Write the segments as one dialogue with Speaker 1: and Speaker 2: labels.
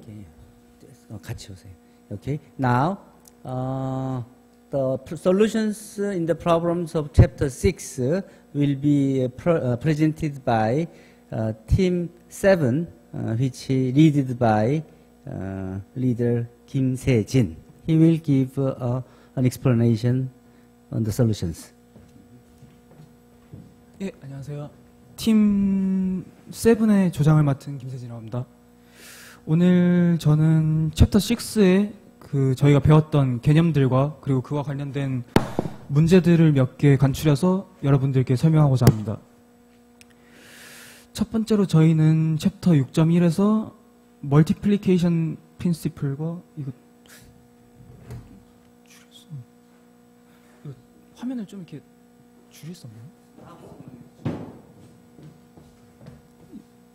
Speaker 1: Okay. 같이 오세요. Okay. Now, the solutions in the problems of chapter 6 will be presented by team 7, which is led by leader Kim Se-jin. He will give an explanation on the solutions.
Speaker 2: 예, 안녕하세요. 팀 7의 조장을 맡은 김세진이라고 합니다. 오늘 저는 챕터 6에 저희가 배웠던 개념들과 그리고 그와 관련된 문제들을 몇 개 간추려서 여러분들께 설명하고자 합니다. 첫 번째로 저희는 챕터 6.1에서 멀티플리케이션 프린시플과 이거 화면을 좀 이렇게 줄일 수 없나요?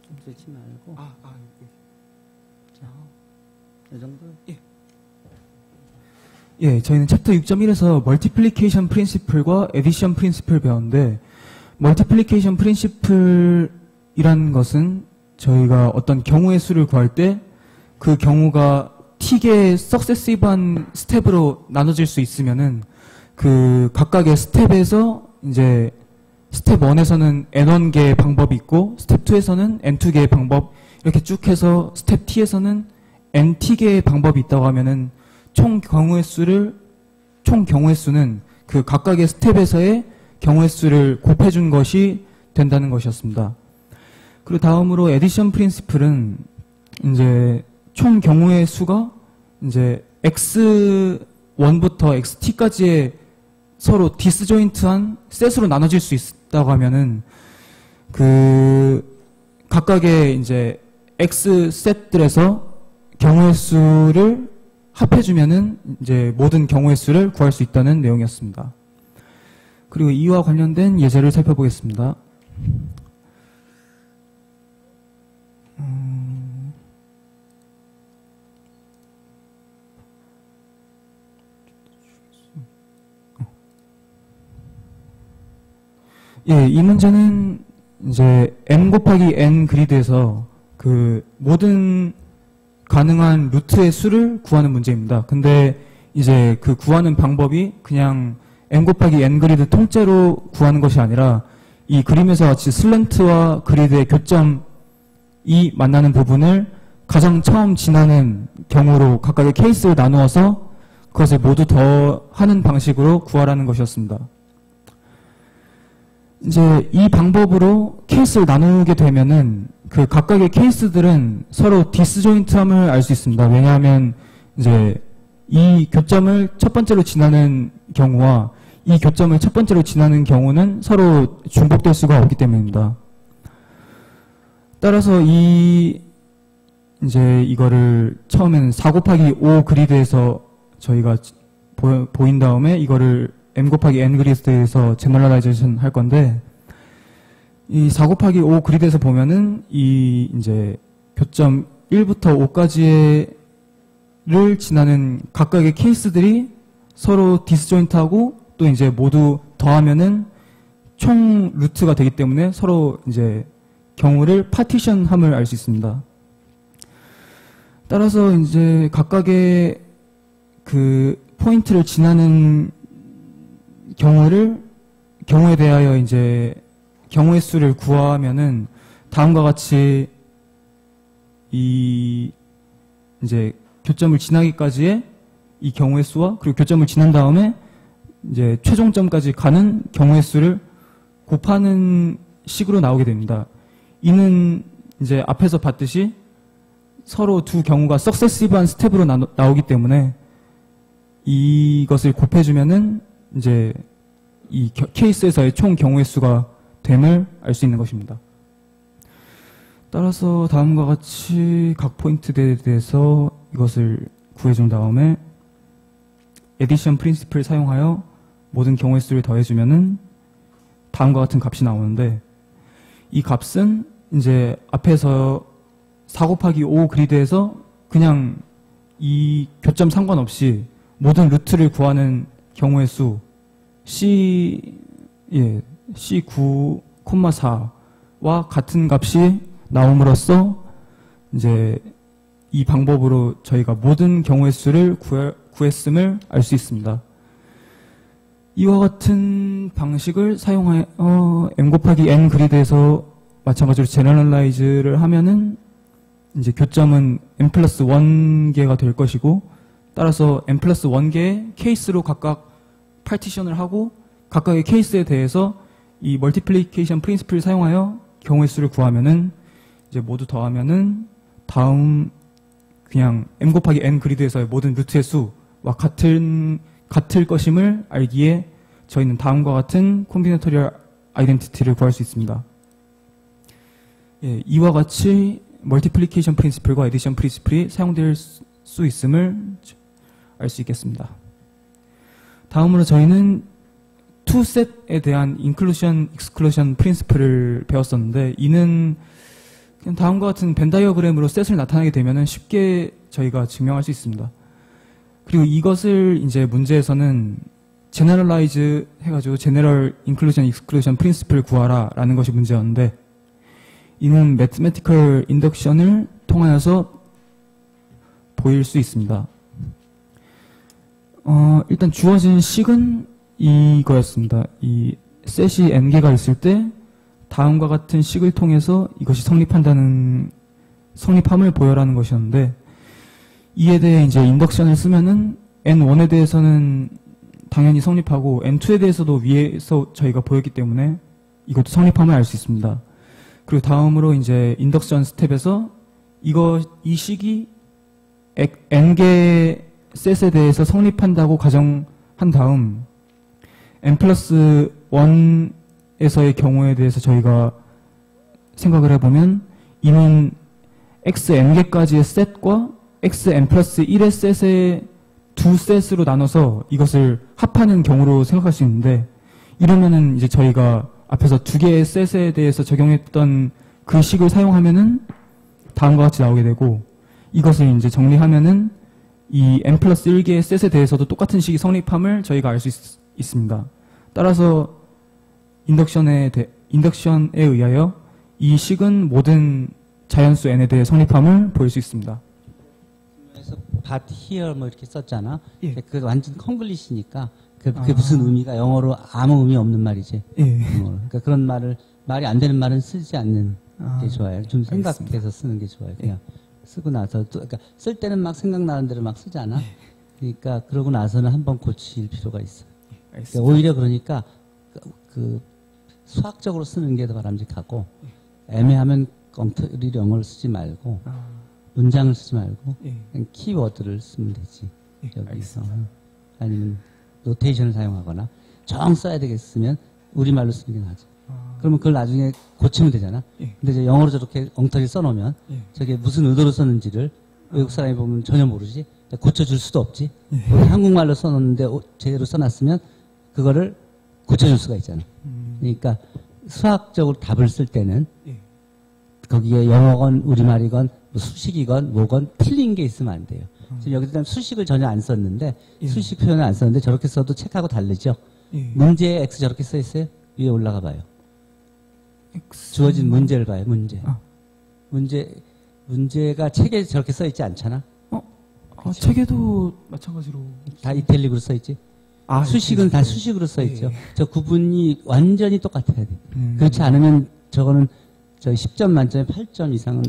Speaker 1: 좀 쓰지 말고. 자, 이 정도?
Speaker 2: 예, 저희는 챕터 6.1에서 멀티플리케이션 프린시플과 에디션 프린시플 배웠는데, 멀티플리케이션 프린시플이라는 것은 저희가 어떤 경우의 수를 구할 때 그 경우가 t개의 석세시브한 스텝으로 나눠질 수 있으면은 그 각각의 스텝에서 이제 스텝 1에서는 n1개의 방법이 있고 스텝 2에서는 n2개의 방법 이렇게 쭉 해서 스텝 t에서는 nt개의 방법이 있다고 하면은 총 경우의 수는 그 각각의 스텝에서의 경우의 수를 곱해준 것이 된다는 것이었습니다. 그리고 다음으로 에디션 프린시플은 이제 총 경우의 수가 이제 x1부터 xt까지의 서로 디스조인트한 셋으로 나눠질 수 있다고 하면은 그 각각의 이제 x 셋들에서 경우의 수를 합해주면은 이제 모든 경우의 수를 구할 수 있다는 내용이었습니다. 그리고 이와 관련된 예제를 살펴보겠습니다. 예, 이 문제는 이제 n 곱하기 n 그리드에서 그 모든 가능한 루트의 수를 구하는 문제입니다. 근데 이제 그 구하는 방법이 그냥 n 곱하기 n 그리드 통째로 구하는 것이 아니라 이 그림에서 같이 슬랜트와 그리드의 교점이 만나는 부분을 가장 처음 지나는 경우로 각각의 케이스를 나누어서 그것을 모두 더하는 방식으로 구하라는 것이었습니다. 이제 이 방법으로 케이스를 나누게 되면은 그 각각의 케이스들은 서로 디스조인트함을 알 수 있습니다. 왜냐하면 이제 이 교점을 첫 번째로 지나는 경우와 이 교점을 첫 번째로 지나는 경우는 서로 중복될 수가 없기 때문입니다. 따라서 이제 이거를 처음에는 4 곱하기 5 그리드에서 저희가 보인 다음에 이거를 m 곱하기 n 그리드에서 제너럴라이제이션 할 건데, 이 4 곱하기 5 그리드에서 보면은 이 이제 교점 1부터 5까지를 지나는 각각의 케이스들이 서로 디스조인트하고 또 이제 모두 더하면은 총 루트가 되기 때문에 서로 이제 경우를 파티션함을 알 수 있습니다. 따라서 이제 각각의 그 포인트를 지나는 경우에 대하여 이제 경우의 수를 구하면은 다음과 같이 이 이제 교점을 지나기까지의 이 경우의 수와 그리고 교점을 지난 다음에 이제 최종점까지 가는 경우의 수를 곱하는 식으로 나오게 됩니다. 이는 이제 앞에서 봤듯이 서로 두 경우가 석세시브한 스텝으로 나오기 때문에 이것을 곱해주면은 이제 이 케이스에서의 총 경우의 수가 됨을 알 수 있는 것입니다. 따라서 다음과 같이 각 포인트에 대해서 이것을 구해준 다음에 에디션 프린시플을 사용하여 모든 경우의 수를 더해주면은 다음과 같은 값이 나오는데, 이 값은 이제 앞에서 4 곱하기 5 그리드에서 그냥 이 교점 상관없이 모든 루트를 구하는 경우의 수 C9,4와 같은 값이 나옴으로써 이제 이 방법으로 저희가 모든 경우의 수를 구했음을 알 수 있습니다. 이와 같은 방식을 사용하여 m 곱하기 n 그리드에서 마찬가지로 제너럴라이즈를 하면은 이제 교점은 n 플러스 1개가 될 것이고, 따라서 n 플러스 1개의 케이스로 각각 파티션을 하고 각각의 케이스에 대해서 이 멀티플리케이션 프린시플을 사용하여 경우의 수를 구하면은 이제 모두 더하면은 다음 그냥 m 곱하기 n 그리드에서의 모든 루트의 수와 같을 것임을 알기에 저희는 다음과 같은 콤비네토리얼 아이덴티티를 구할 수 있습니다. 예, 이와 같이 멀티플리케이션 프린시플과 에디션 프린시플이 사용될 수 있음을 알 수 있겠습니다. 다음으로 저희는 투셋에 대한 인클루션, 익스클루션 프린시플을 배웠었는데, 이는 그냥 다음과 같은 벤 다이어그램으로 셋을 나타나게 되면 쉽게 저희가 증명할 수 있습니다. 그리고 이것을 이제 문제에서는 제너럴라이즈 해가지고 제너럴 인클루전 익스클루전 프린시플을 구하라 라는 것이 문제였는데, 이는 매트매티컬 인덕션을 통하여서 보일 수 있습니다. 일단 주어진 식은 이거였습니다. 이 셋이 n개가 있을 때 다음과 같은 식을 통해서 이것이 성립함을 보여라는 것이었는데, 이에 대해 이제 인덕션을 쓰면은 n1에 대해서는 당연히 성립하고 n2에 대해서도 위에서 저희가 보였기 때문에 이것도 성립함을 알 수 있습니다. 그리고 다음으로 이제 인덕션 스텝에서 이 식이 n개 셋에 대해서 성립한다고 가정한 다음 n 플러스 1에서의 경우에 대해서 저희가 생각을 해보면, 이는 xn개까지의 셋과 xn 플러스 1의 셋의 두 셋으로 나눠서 이것을 합하는 경우로 생각할 수 있는데, 이러면은 이제 저희가 앞에서 두 개의 셋에 대해서 적용했던 그 식을 사용하면은 다음과 같이 나오게 되고, 이것을 이제 정리하면은 이 n 플러스 1개의 셋에 대해서도 똑같은 식이 성립함을 저희가 알 수 있습니다. 따라서 인덕션에 의하여 이 식은 모든 자연수 n에 대해 성립함을 보일 수 있습니다.
Speaker 1: 그래서 but here 뭐 이렇게 썼잖아.
Speaker 2: 예.
Speaker 1: 그 완전 콩글리시니까 그게 무슨 의미가, 영어로 아무 의미 없는 말이지.
Speaker 2: 예.
Speaker 1: 그러니까 그런 말이 안 되는 말은 쓰지 않는 게 좋아요. 좀
Speaker 2: 알겠습니다.
Speaker 1: 생각해서 쓰는 게 좋아요. 그냥 쓰고 나서 그러니까 쓸 때는 막 생각나는 대로 막 쓰잖아. 그러니까 그러고 나서는 한번 고칠 필요가 있어. 그러니까 오히려 그러니까 그 수학적으로 쓰는 게 더 바람직하고, 애매하면 엉터리 영어를 쓰지 말고 문장을 쓰지 말고 그냥 키워드를 쓰면 되지. 여기서 아니면 노테이션을 사용하거나 정 써야 되겠으면 우리말로 쓰는 게 나죠. 그러면 그걸 나중에 고치면 되잖아. 근데 이제 영어로 저렇게 엉터리 써놓으면 저게 무슨 의도로 썼는지를 외국 사람이 보면 전혀 모르지. 고쳐줄 수도 없지. 한국말로 써놓는데 제대로 써놨으면 그거를 고쳐줄 수가 있잖아. 그러니까 수학적으로 답을 쓸 때는 거기에 영어건 우리말이건 뭐 수식이건 뭐건 틀린 게 있으면 안 돼요. 지금 여기서 수식을 전혀 안 썼는데, 수식 표현을 안 썼는데 저렇게 써도 책하고 다르죠. 문제에 X 저렇게 써 있어요. 위에 올라가 봐요. 주어진 문제를 봐요. 문제가 책에 저렇게 써 있지 않잖아. 그렇죠?
Speaker 2: 책에도 마찬가지로
Speaker 1: 다 이탈릭으로 써 있지. 수식은 다 수식으로 써 있죠. 저 구분이 완전히 똑같아야 돼. 그렇지 않으면 저거는 저 10점 만점에 8점 이상은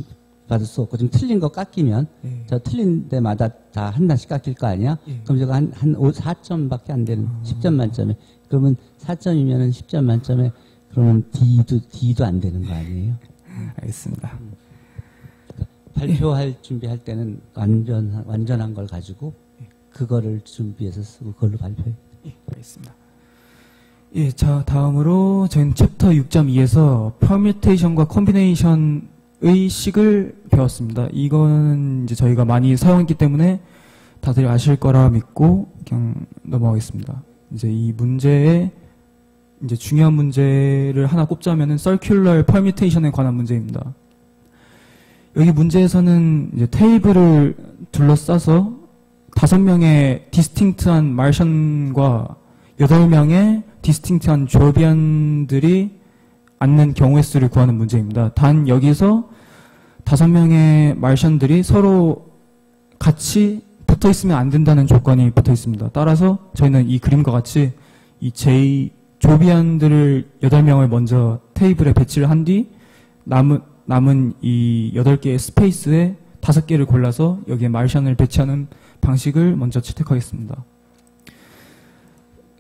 Speaker 1: 받을 수 없고, 좀 틀린 거 깎이면 저 틀린 데마다 다 한 단씩 깎일 거 아니야? 그럼 저거 한 4점밖에 안 되는 10점 만점에. 그러면 4점이면은 10점 만점에 그러면 D도 안 되는 거 아니에요?
Speaker 2: 알겠습니다.
Speaker 1: 발표할 준비할 때는 완전한 걸 가지고 그거를 준비해서 쓰고 그걸로 발표해.
Speaker 2: 알겠습니다. 예, 자, 다음으로 저희는 챕터 6.2에서 퍼뮤테이션과 콤비네이션의 식을 배웠습니다. 이거는 이제 저희가 많이 사용했기 때문에 다들 아실 거라 믿고 그냥 넘어가겠습니다. 이제 이 문제에 이제 중요한 문제를 하나 꼽자면은 서큘러 퍼뮤테이션에 관한 문제입니다. 여기 문제에서는 이제 테이블을 둘러싸서 5명의 디스팅트한 마션과 8명의 디스팅트한 조비안들이 앉는 경우의 수를 구하는 문제입니다. 단 여기서 5명의 마션들이 서로 같이 붙어 있으면 안 된다는 조건이 붙어 있습니다. 따라서 저희는 이 그림과 같이 이 조비안들을 8명을 먼저 테이블에 배치를 한 뒤 남은 이 8개의 스페이스에 5개를 골라서 여기에 마르션을 배치하는 방식을 먼저 채택하겠습니다.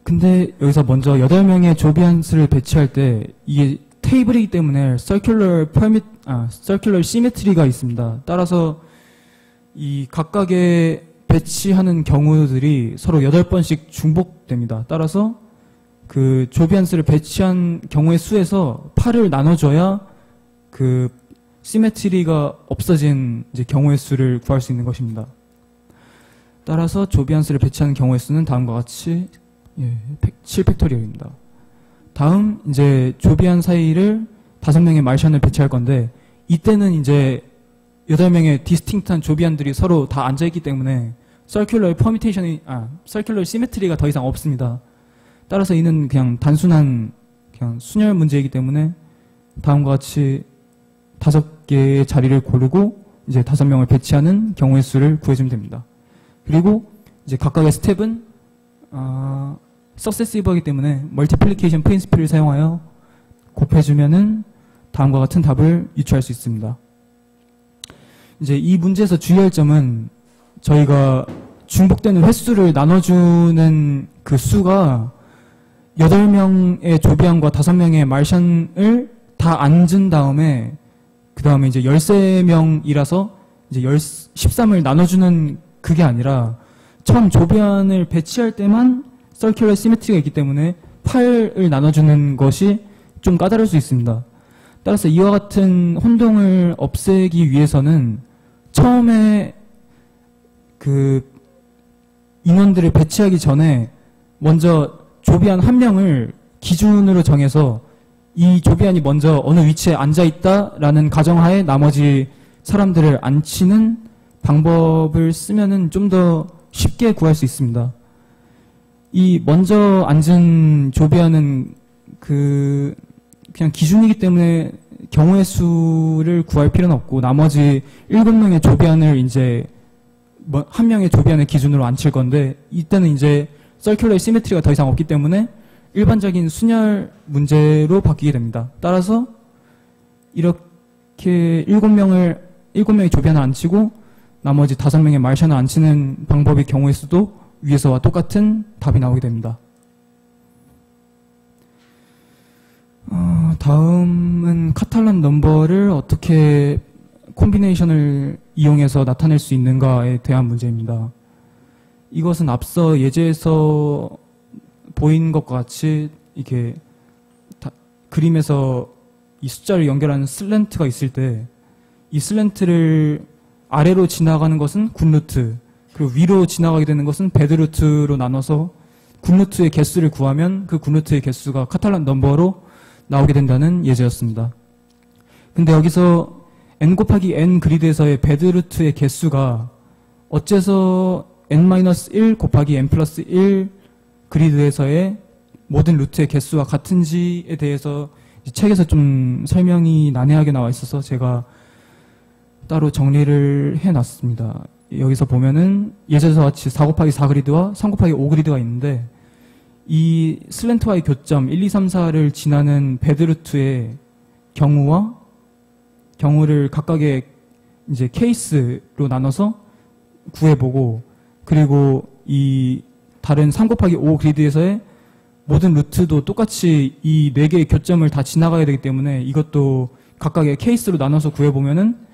Speaker 2: 근데 여기서 먼저 8명의 조비안스를 배치할 때 이게 테이블이기 때문에 circular symmetry가 있습니다. 따라서 이 각각의 배치하는 경우들이 서로 8번씩 중복됩니다. 따라서 그 조비안스를 배치한 경우의 수에서 8을 나눠줘야 그 시메트리가 없어진 이제 경우의 수를 구할 수 있는 것입니다. 따라서 조비안스를 배치하는 경우의 수는 다음과 같이 7팩토리얼입니다. 다음 이제 조비안 사이를 5명의 마르션을 배치할 건데 이때는 이제 8명의 디스팅트한 조비안들이 서로 다 앉아있기 때문에 circular symmetry가 더 이상 없습니다. 따라서 이는 그냥 단순한 그냥 순열 문제이기 때문에 다음과 같이 5개의 자리를 고르고 이제 5명을 배치하는 경우의 수를 구해주면 됩니다. 그리고 이제 각각의 스텝은 successive이기 때문에 multiplication principle을 사용하여 곱해주면은 다음과 같은 답을 유추할 수 있습니다. 이제 이 문제에서 주의할 점은 저희가 중복되는 횟수를 나눠주는 그 수가 8명의 조비안과 5명의 마르션을 다 앉은 다음에 그 다음에 이제 13명이라서 이제 13을 나눠주는 그게 아니라 처음 조비안을 배치할 때만 circular symmetry가 있기 때문에 8을 나눠주는 것이 좀 까다로울 수 있습니다. 따라서 이와 같은 혼동을 없애기 위해서는 처음에 그 인원들을 배치하기 전에 먼저 조비안 한 명을 기준으로 정해서 이 조비안이 먼저 어느 위치에 앉아있다라는 가정하에 나머지 사람들을 앉히는 방법을 쓰면은 좀 더 쉽게 구할 수 있습니다. 이 먼저 앉은 조비안은 그냥 기준이기 때문에 경우의 수를 구할 필요는 없고 나머지 7명의 조비안을 이제 한 명의 조비안을 기준으로 앉힐 건데 이때는 이제 circular symmetry가 더 이상 없기 때문에 일반적인 순열 문제로 바뀌게 됩니다. 따라서 이렇게 7명의 조비안을 앉히고 나머지 5명의 마르션을 앉히는 방법의 경우의 수도 위에서와 똑같은 답이 나오게 됩니다. 다음은 카탈란 넘버를 어떻게 콤비네이션을 이용해서 나타낼 수 있는가에 대한 문제입니다. 이것은 앞서 예제에서 보인 것과 같이 이렇게 그림에서 이 숫자를 연결하는 슬랜트가 있을 때 이 슬랜트를 아래로 지나가는 것은 굿루트 그리고 위로 지나가게 되는 것은 배드루트로 나눠서 굿루트의 개수를 구하면 그 굿루트의 개수가 카탈란 넘버로 나오게 된다는 예제였습니다. 근데 여기서 n 곱하기 n 그리드에서의 배드루트의 개수가 어째서 n-1 곱하기 n 플러스 1 그리드에서의 모든 루트의 개수와 같은지에 대해서 책에서 좀 설명이 난해하게 나와 있어서 제가 따로 정리를 해놨습니다. 여기서 보면은 예제에서 같이 4 곱하기 4 그리드와 3 곱하기 5 그리드가 있는데 이 슬랜트와의 교점 1, 2, 3, 4를 지나는 배드루트의 경우를 각각의 이제 케이스로 나눠서 구해보고 그리고 이 다른 3 곱하기 5 그리드에서의 모든 루트도 똑같이 이 4개의 교점을 다 지나가야 되기 때문에 이것도 각각의 케이스로 나눠서 구해보면은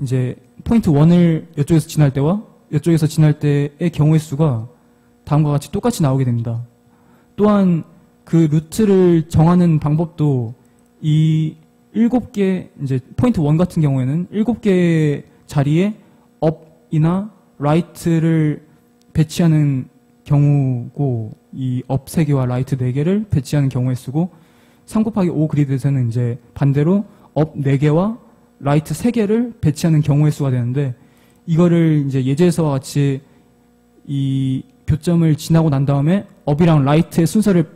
Speaker 2: 이제 포인트 1을 이쪽에서 지날 때와 이쪽에서 지날 때의 경우의 수가 다음과 같이 똑같이 나오게 됩니다. 또한 그 루트를 정하는 방법도 이 7개 이제 포인트 1 같은 경우에는 7개의 자리에 up이나 right를 배치하는 경우고 이 up 3개와 right 4개를 배치하는 경우의 수고 3 곱하기 5 그리드에서는 이제 반대로 up 4개와 right 3개를 배치하는 경우의 수가 되는데 이거를 이제 예제에서와 같이 이 교점을 지나고 난 다음에 up이랑 right의 순서를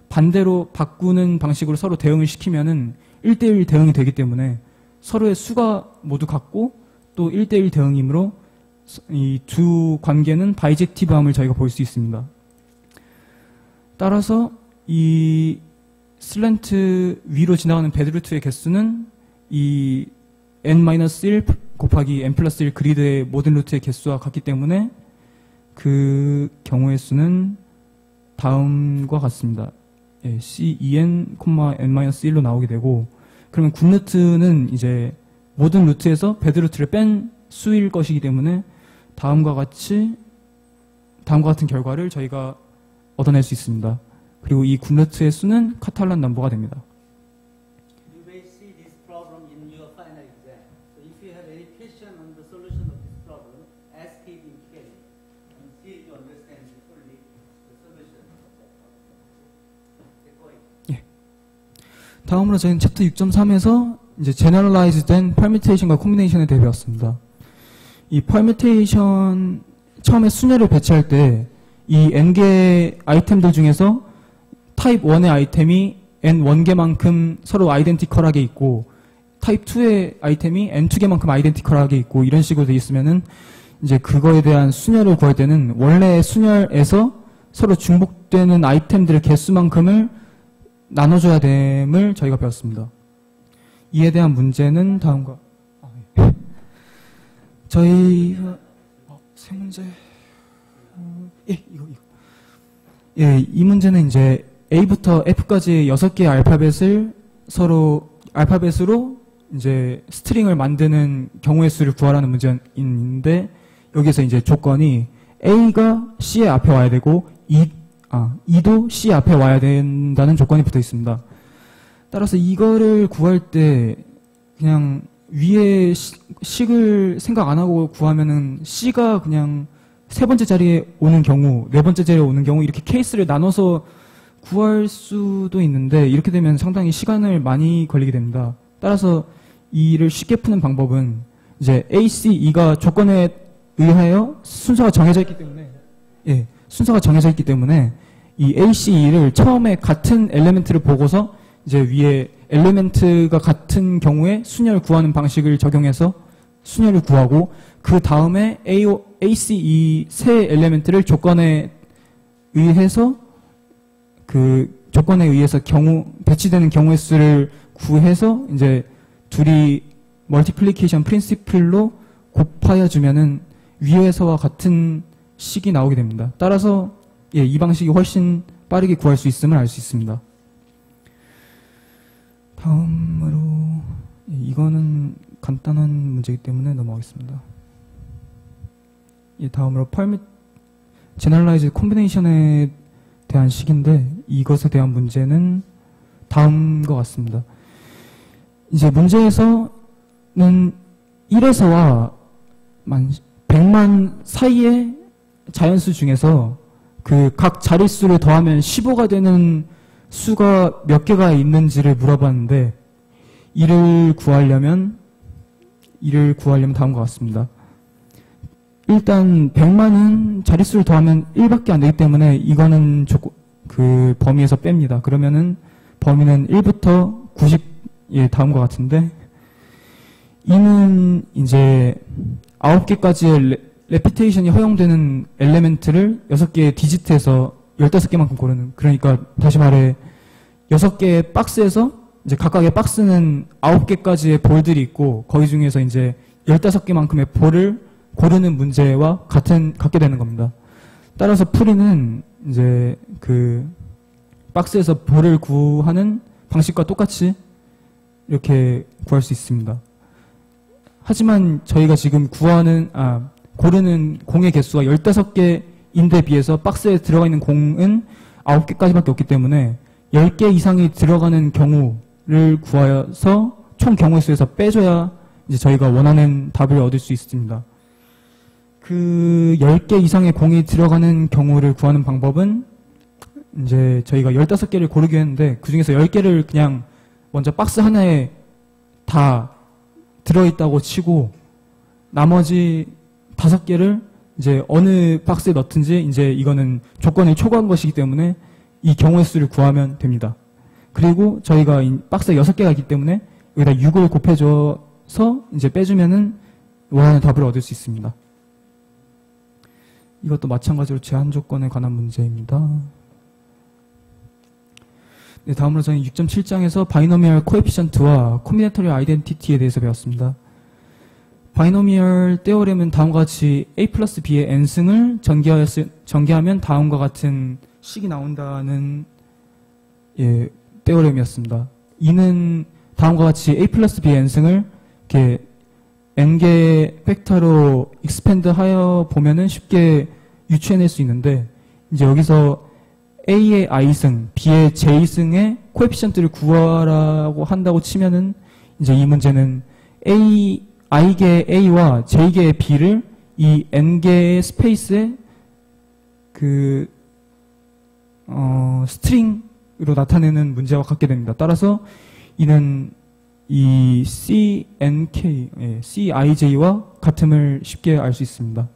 Speaker 2: 반대로 바꾸는 방식으로 서로 대응을 시키면은 1대1 대응이 되기 때문에 서로의 수가 모두 같고 또 1대1 대응이므로 이 두 관계는 바이젝티브함을 저희가 볼 수 있습니다. 따라서 이 슬랜트 위로 지나가는 베드루트의 개수는 이 n-1 곱하기 n+1 그리드의 모든 루트의 개수와 같기 때문에 그 경우의 수는 다음과 같습니다. 예, C2n, n-1로 나오게 되고, 그러면 굿루트는 이제 모든 루트에서 베드루트를 뺀 수일 것이기 때문에 다음과 같은 결과를 저희가 얻어낼 수 있습니다. 그리고 이 굿루트의 수는 카탈란 넘버가 됩니다.
Speaker 1: You may see this problem in your final exam. So if you have any question on the solution of this problem, ask it in Kelly until you understand fully the solution of that problem.
Speaker 2: 다음으로 저희는 챕터 6.3에서 이제 generalized 된 permutation과 combination에 대해 배웠습니다. 이 permutation 처음에 순열을 배치할 때 이 n개의 아이템들 중에서 타입 1의 아이템이 n1개만큼 서로 아이덴티컬하게 있고 타입 2의 아이템이 n2개만큼 아이덴티컬하게 있고 이런 식으로 되어 있으면은 이제 그거에 대한 순열을 구할 때는 원래의 순열에서 서로 중복되는 아이템들의 개수만큼을 나눠줘야 됨을 저희가 배웠습니다. 이에 대한 문제는 다음과 저희가 세 문제 이 문제는 이제 A부터 F까지 6개의 알파벳을 서로 알파벳으로 이제 스트링을 만드는 경우의 수를 구하라는 문제인데 여기서 이제 조건이 A가 C의 앞에 와야 되고 E도 C 앞에 와야 된다는 조건이 붙어 있습니다. 따라서 이거를 구할 때 그냥 위에 식을 생각 안 하고 구하면은 C가 그냥 세 번째 자리에 오는 경우, 네 번째 자리에 오는 경우 이렇게 케이스를 나눠서 구할 수도 있는데 이렇게 되면 상당히 시간을 많이 걸리게 됩니다. 따라서 이를 쉽게 푸는 방법은 이제 A, C, E가 조건에 의하여 순서가 정해져 있기 때문에 이 A, C, E를 처음에 같은 엘리멘트를 보고서 이제 위에 엘리멘트가 같은 경우에 순열을 구하는 방식을 적용해서 순열을 구하고 그 다음에 A, C, E 세 엘리멘트를 조건에 의해서 그 조건에 의해서 배치되는 경우의 수를 구해서 이제 둘이 멀티플리케이션 프린시플로 곱하여 주면은 위에서와 같은 식이 나오게 됩니다. 따라서 이 방식이 훨씬 빠르게 구할 수 있음을 알 수 있습니다. 다음으로 이거는 간단한 문제이기 때문에 넘어가겠습니다. 다음으로 제너럴라이즈 콤비네이션에 대한 식인데 이것에 대한 문제는 다음과 같습니다. 이제 문제에서는 1에서와 100만 사이의 자연수 중에서 그 각 자릿수를 더하면 15가 되는 수가 몇 개가 있는지를 물어봤는데 이를 구하려면 다음과 같습니다. 일단 100만은 자릿수를 더하면 1밖에 안 되기 때문에 이거는 그 범위에서 뺍니다. 그러면은 범위는 1부터 90의 다음과 같은데 이는 이제 9개까지의 레피테이션이 허용되는 엘리멘트를 6개의 디지트에서 15개만큼 고르는, 그러니까 다시 말해 6개의 박스에서 이제 각각의 박스는 9개까지의 볼들이 있고 거기 중에서 이제 15개만큼의 볼을 고르는 문제와 같게 되는 겁니다. 따라서 풀이는 이제 그 박스에서 볼을 구하는 방식과 똑같이 이렇게 구할 수 있습니다. 하지만 저희가 지금 고르는 공의 개수가 15개인데 비해서 박스에 들어가 있는 공은 9개까지밖에 없기 때문에 10개 이상이 들어가는 경우를 구하여서 총 경우의 수에서 빼줘야 이제 저희가 원하는 답을 얻을 수 있습니다. 그 10개 이상의 공이 들어가는 경우를 구하는 방법은 이제 저희가 15개를 고르게 했는데 그 중에서 10개를 그냥 먼저 박스 하나에 다 들어있다고 치고 나머지 5개를 이제 어느 박스에 넣든지 이제 이거는 조건을 초과한 것이기 때문에 이 경우의 수를 구하면 됩니다. 그리고 저희가 박스에 6개가 있기 때문에 여기다 6을 곱해줘서 이제 빼주면은 원하는 답을 얻을 수 있습니다. 이것도 마찬가지로 제한 조건에 관한 문제입니다. 네, 다음으로 저는 6.7장에서 바이노미얼 코에피션트와 콤비네토리얼 아이덴티티에 대해서 배웠습니다. 바이노미얼 떼오렘은 다음과 같이 a 플러스 b의 n승을 전개하면 다음과 같은 식이 나온다는 떼오렘이었습니다. 이는 다음과 같이 a 플러스 b의 n승을 이렇게 n개 팩터로 익스펜드 하여 보면은 쉽게 유추해낼 수 있는데, 이제 여기서 a의 i승, b의 j승의 코에피션트를 구하라고 한다고 치면은 이제 이 문제는 i개의 a와 j개의 b를 이 n개의 스페이스에 스트링으로 나타내는 문제와 같게 됩니다. 따라서 이는 이 CIJ와 같음을 쉽게 알 수 있습니다.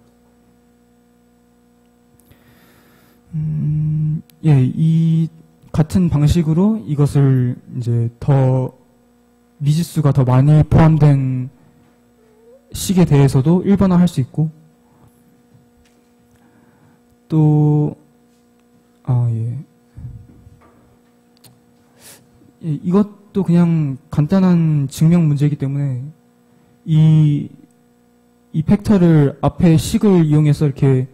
Speaker 2: 이 같은 방식으로 이것을 이제 더 미지수가 더 많이 포함된 식에 대해서도 일반화할 수 있고, 또 이것도 그냥 간단한 증명 문제이기 때문에 이 팩터를 앞에 식을 이용해서 이렇게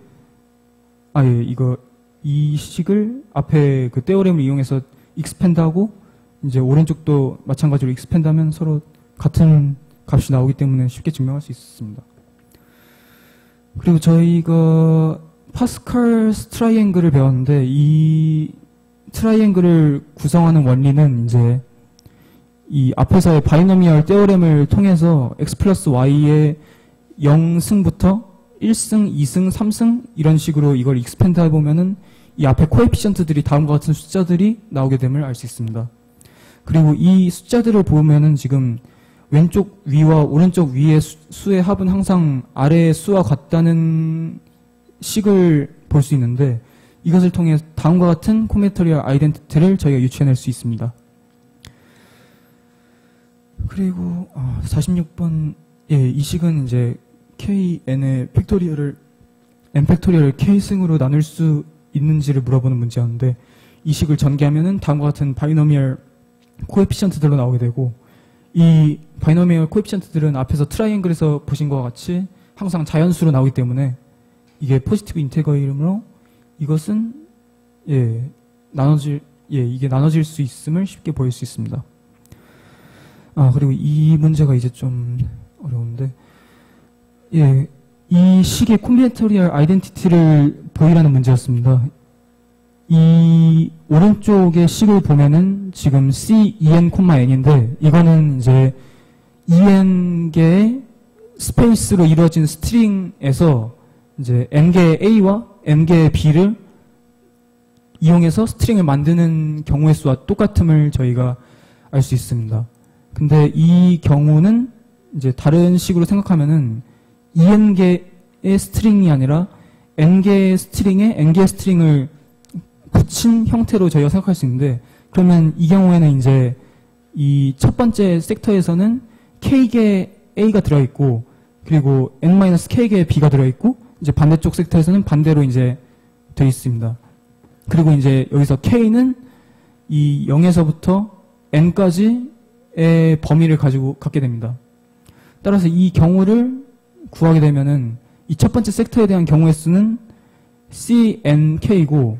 Speaker 2: 이 식을 앞에 그 떼오렘을 이용해서 익스펜드하고 이제 오른쪽도 마찬가지로 익스펜드하면 서로 같은 값이 나오기 때문에 쉽게 증명할 수 있습니다. 그리고 저희가 파스칼 트라이앵글을 배웠는데, 이 트라이앵글을 구성하는 원리는 이제 이 앞에서의 바이노미얼 떼오렘을 통해서 x 플러스 y의 0승부터 1승, 2승, 3승 이런 식으로 이걸 익스펜드 해보면은 이 앞에 코에피션트들이 다음과 같은 숫자들이 나오게 됨을 알 수 있습니다. 그리고 이 숫자들을 보면은 지금 왼쪽 위와 오른쪽 위의 수의 합은 항상 아래의 수와 같다는 식을 볼 수 있는데, 이것을 통해 다음과 같은 콤비네토리얼 아이덴티티를 저희가 유추해낼 수 있습니다. 그리고 46번 이 식은 이제 kn의 팩토리얼을 n 팩토리얼을 k승으로 나눌 수 있는지를 물어보는 문제였는데, 이 식을 전개하면은 다음과 같은 바이노미얼 코에피션트들로 나오게 되고, 이 바이노미얼 코에피션트들은 앞에서 트라이앵글에서 보신 것과 같이 항상 자연수로 나오기 때문에 이게 포지티브 인테거이므로 이것은 이게 나눠질 수 있음을 쉽게 보일 수 있습니다. 그리고 이 문제가 이제 좀 어려운데, 이 식의 콤비네토리얼 아이덴티티를 보이라는 문제였습니다. 이 오른쪽의 식을 보면은 지금 CEN,N인데 이거는 이제 EN개의 스페이스로 이루어진 스트링에서 이제 N개의 A와 N개의 B를 이용해서 스트링을 만드는 경우의 수와 똑같음을 저희가 알 수 있습니다. 근데 이 경우는 이제 다른 식으로 생각하면은 EN개의 스트링이 아니라 N개의 스트링에 N개의 스트링을 붙인 형태로 저희가 생각할 수 있는데, 그러면 이 경우에는 이제 이 첫 번째 섹터에서는 K개 A가 들어있고, 그리고 N-K개 B가 들어있고, 이제 반대쪽 섹터에서는 반대로 이제 되어 있습니다. 그리고 이제 여기서 K는 이 0에서부터 N까지의 범위를 갖게 됩니다. 따라서 이 경우를 구하게 되면은 이 첫 번째 섹터에 대한 경우의 수는 CNK이고,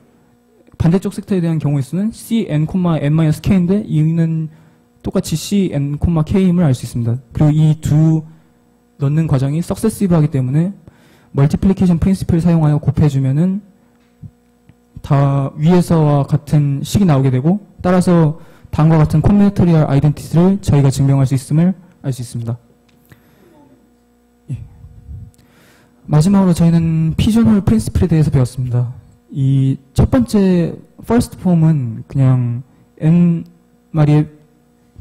Speaker 2: 반대쪽 섹터에 대한 경우의 수는 CN,N-K인데 이는 똑같이 CN,K임을 알 수 있습니다. 그리고 이 두 넣는 과정이 석세시브하기 때문에 멀티플리케이션 프린시플을 사용하여 곱해주면은 다 위에서와 같은 식이 나오게 되고, 따라서 다음과 같은 콤비네토리얼 아이덴티티를 저희가 증명할 수 있음을 알 수 있습니다. 마지막으로 저희는 피존홀 프린시플에 대해서 배웠습니다. 이 첫 번째 first 폼은 그냥 n 마리의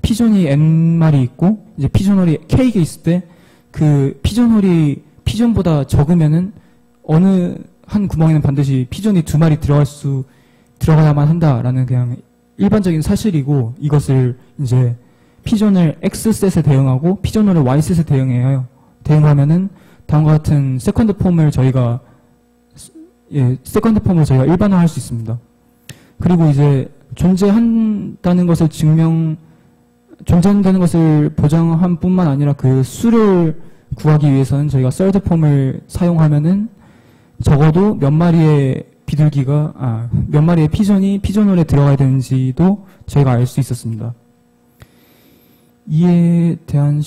Speaker 2: 피존이 n 마리 있고, 이제 피존홀이 k개 있을 때 그 피존홀이 피존보다 적으면은 어느 한 구멍에는 반드시 피존이 2마리 들어가야만 한다라는 그냥 일반적인 사실이고, 이것을 이제 피존을 X셋에 대응하고 피존홀을 Y셋에 대응하면은 다음과 같은 세컨드 폼을 저희가 세컨드 폼으로 저희가 일반화할 수 있습니다. 그리고 이제 존재한다는 것을 존재한다는 것을 보장한 뿐만 아니라 그 수를 구하기 위해서는 저희가 third 폼을 사용하면은 적어도 몇 마리의 몇 마리의 피전이 피전홀에 들어가야 되는지도 저희가 알 수 있었습니다. 이에 대한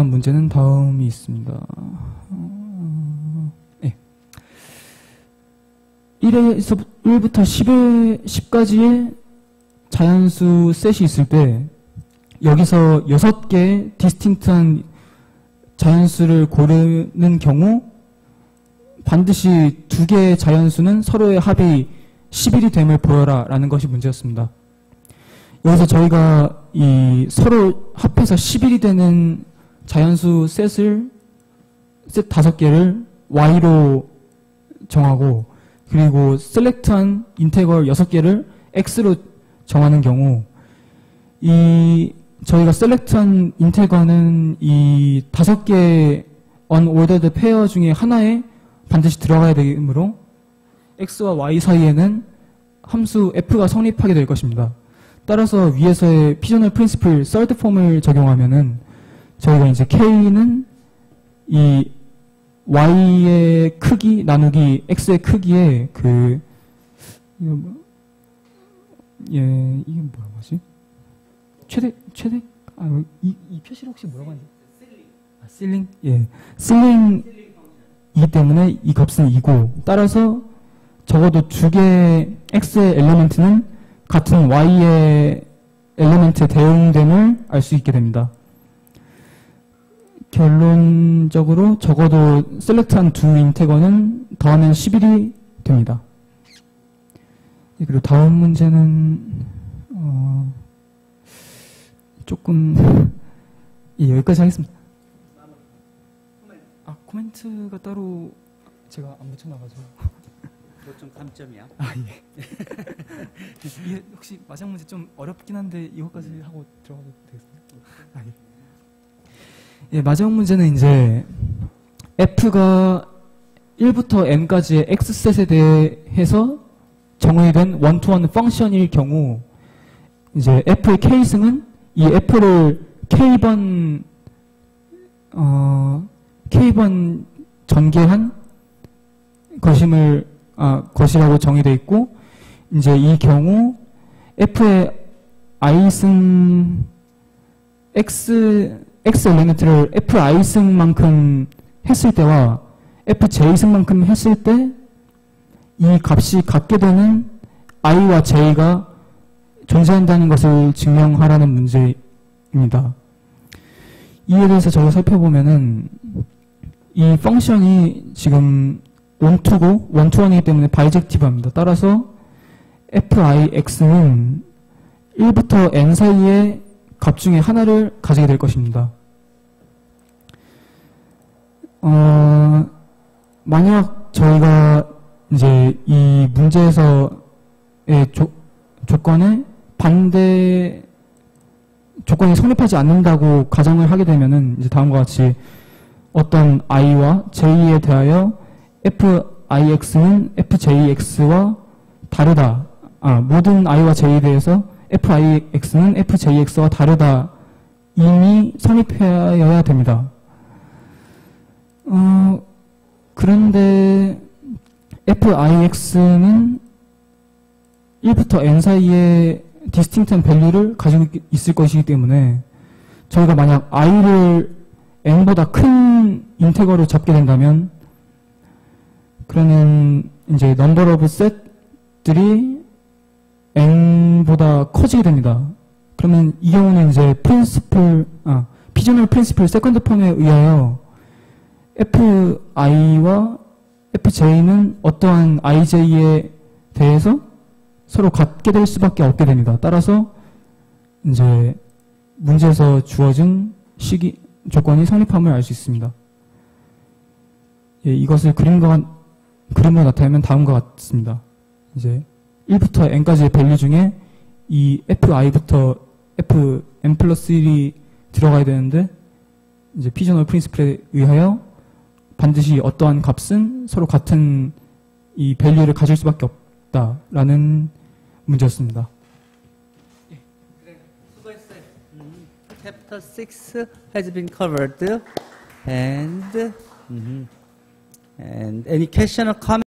Speaker 2: 문제는 다음이 있습니다. 1부터 10까지의 자연수 셋이 있을 때 여기서 6개의 디스팅트한 자연수를 고르는 경우 반드시 2개의 자연수는 서로의 합이 11이 됨을 보여라 라는 것이 문제였습니다. 여기서 저희가 서로 합해서 11이 되는 자연수 셋 5개를 y로 정하고 그리고 셀렉트한 인테그럴 6개를 x로 정하는 경우 저희가 셀렉트한 인테그럴은 이 5개의 unordered 페어 중에 하나에 반드시 들어가야 되므로 x와 y 사이에는 함수 f가 성립하게 될 것입니다. 따라서 위에서의 피저널 프린시플 third 폼을 적용하면은 저희가 이제 k는 이 y의 크기 나누기 x의 크기에 이게 뭐지? 최대 이 표시를 혹시 뭐라고 하는지? 실링? 실링이기 때문에 이 값은 2고 따라서 적어도 2개의 x의 엘리멘트는 같은 y의 엘리멘트에 대응됨을 알 수 있게 됩니다. 결론적으로 적어도 셀렉트한 2 인테거는 더하면 11이 됩니다. 그리고 다음 문제는 여기까지 하겠습니다. 코멘트가 따로 제가 안 붙여놔가지고.
Speaker 1: 좀 감점이야.
Speaker 2: 예. 이게 혹시 마지막 문제 좀 어렵긴 한데 이거까지 하고 들어가도 되겠습니까? 예, 마지막 문제는 이제 f가 1부터 n까지의 x셋에 대해서 정의된 원투원 펑션일 경우 이제 f의 k승은 이 f를 k번 전개한 것이라고 정의되어 있고 이제 이 경우 f의 i승 x 엘리멘트를 fi승만큼 했을 때와 fj승만큼 했을 때 이 값이 같게 되는 i와 j가 존재한다는 것을 증명하라는 문제입니다. 이에 대해서 저희가 살펴보면은 이 펑션이 지금 원투고 원투원이기 때문에 바이젝티브합니다. 따라서 fix는 1부터 n 사이의 값 중에 하나를 가지게 될 것입니다. 만약 저희가 이제 이 문제에서의 조건에 반대 조건이 성립하지 않는다고 가정을 하게 되면은 이제 다음과 같이 어떤 i와 j에 대하여 fix는 fjx와 다르다. 모든 i와 j에 대해서 fix는 fjx와 다르다. 이미 성립해야 됩니다. 그런데 fix는 1부터 n 사이의 디스팅트한 밸류를 가지고 있을 것이기 때문에 저희가 만약 i를 n보다 큰 인테거로 잡게 된다면 그러면 이제 number of set들이 n보다 커지게 됩니다. 그러면 이 경우는 이제 피저널 프린시플 세컨드 폼에 의하여 fi와 fj는 어떠한 ij에 대해서 서로 같게 될 수밖에 없게 됩니다. 따라서 이제 문제에서 주어진 조건이 성립함을 알 수 있습니다. 예, 이것을 그림으로 나타내면 다음과 같습니다. 이제 1부터 n까지의 밸류 중에 이 fi부터 fn 플러스 1이 들어가야 되는데 이제 피저널 프린시플에 의하여 반드시 어떠한 값은 서로 같은 이 밸류를 가질 수밖에 없다라는 문제였습니다.
Speaker 1: 수고했어요. Chapter 6 has been covered, and any question or comment?